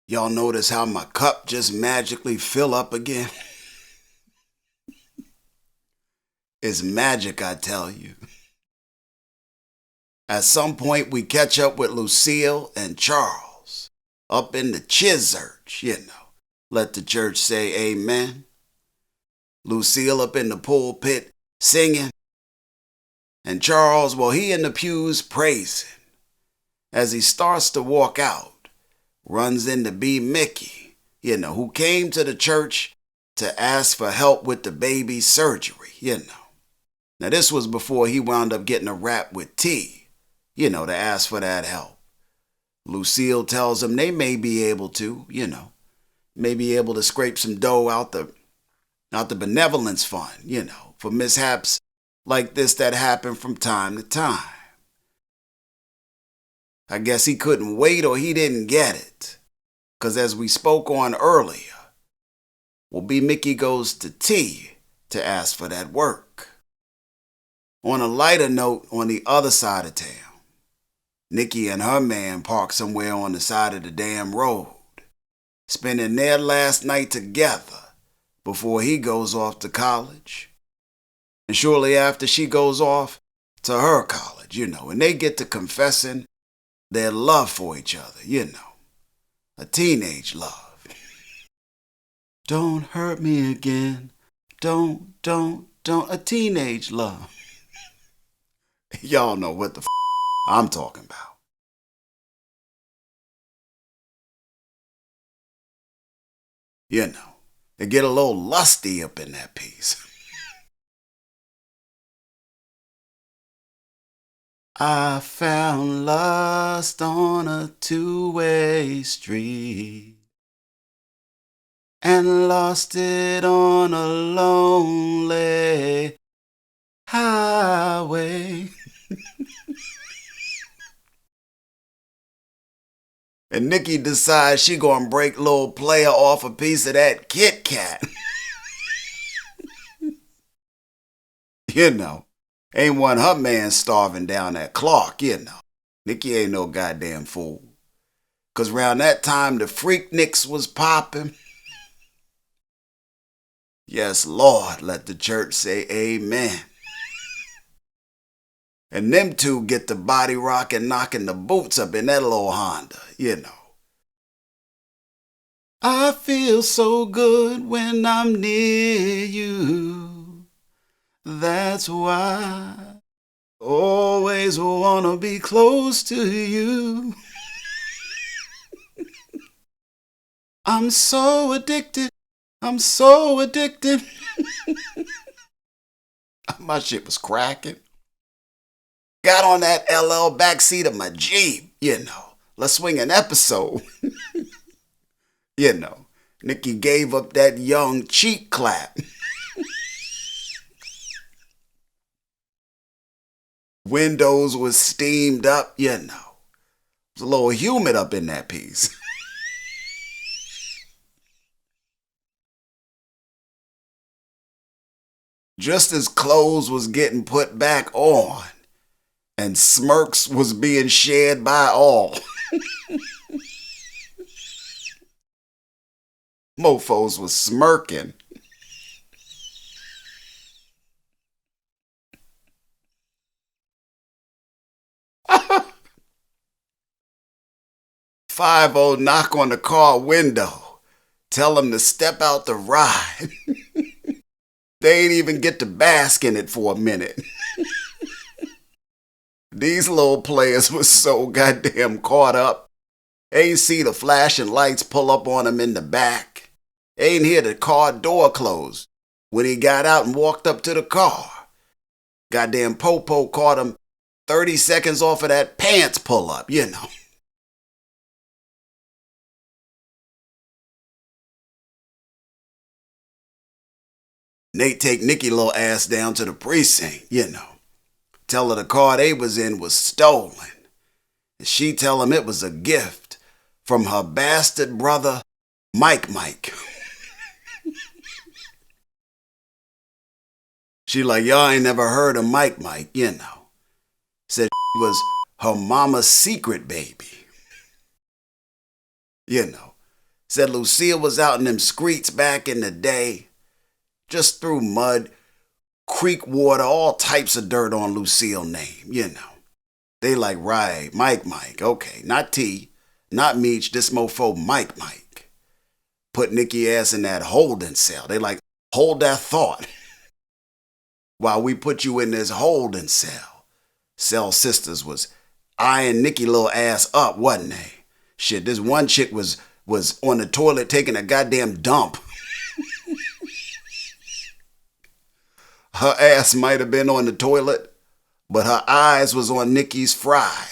Y'all notice how my cup just magically fill up again? It's magic, I tell you. At some point, we catch up with Lucille and Charles up in the church, Let the church say amen. Lucille up in the pulpit singing. And Charles, well, he in the pews praising. As he starts to walk out, runs into B-Mickie, who came to the church to ask for help with the baby's surgery, Now, this was before he wound up getting a rap with T, to ask for that help. Lucille tells him they may be able to, may be able to scrape some dough out the benevolence fund, for mishaps like this that happen from time to time. I guess he couldn't wait or he didn't get it. Because as we spoke on earlier, well, B-Mickie goes to T to ask for that work. On a lighter note, on the other side of town, Nicki and her man park somewhere on the side of the damn road, spending their last night together before he goes off to college. And shortly after she goes off to her college, and they get to confessing their love for each other, a teenage love. Don't hurt me again. Don't, a teenage love. Y'all know what the I'm talking about. They get a little lusty up in that piece. I found lust on a two-way street and lost it on a lonely highway. And Nicki decides she gonna break little player off a piece of that Kit Kat. Ain't one her man starving down at Clark, Nicki ain't no goddamn fool. Cause round that time the Freakniks was popping. Yes, Lord, let the church say amen. And them two get the body rocking, knocking the boots up in that little Honda, I feel so good when I'm near you. That's why I always wanna be close to you. I'm so addicted. My shit was cracking. Got on that LL backseat of my Jeep, Let's swing an episode. Nicki gave up that young cheek clap. Windows was steamed up, It was a little humid up in that piece. Just as clothes was getting put back on and smirks was being shared by all. Mofos was smirking. Five-O knock on the car window. Tell him to step out the ride. They ain't even get to bask in it for a minute. These little players was so goddamn caught up. Ain't see the flashing lights pull up on him in the back. Ain't hear the car door close when he got out and walked up to the car. Goddamn Popo caught him 30 seconds off of that pants pull up, Nate take Nicki little ass down to the precinct, Tell her the car they was in was stolen. And she tell him it was a gift from her bastard brother, Mike. She like, y'all ain't never heard of Mike, Said she was her mama's secret baby. Said Lucille was out in them streets back in the day. Just threw mud, creek water, all types of dirt on Lucille's name, you know. They like, right, Mike, okay, not T, not Meech, this mofo Mike. Put Nicki ass in that holding cell. They like, hold that thought. While we put you in this holding cell. Cell sisters was eyeing Nicki little ass up, wasn't they? Shit, this one chick was on the toilet taking a goddamn dump. Her ass might have been on the toilet, but her eyes was on Nicki's fry.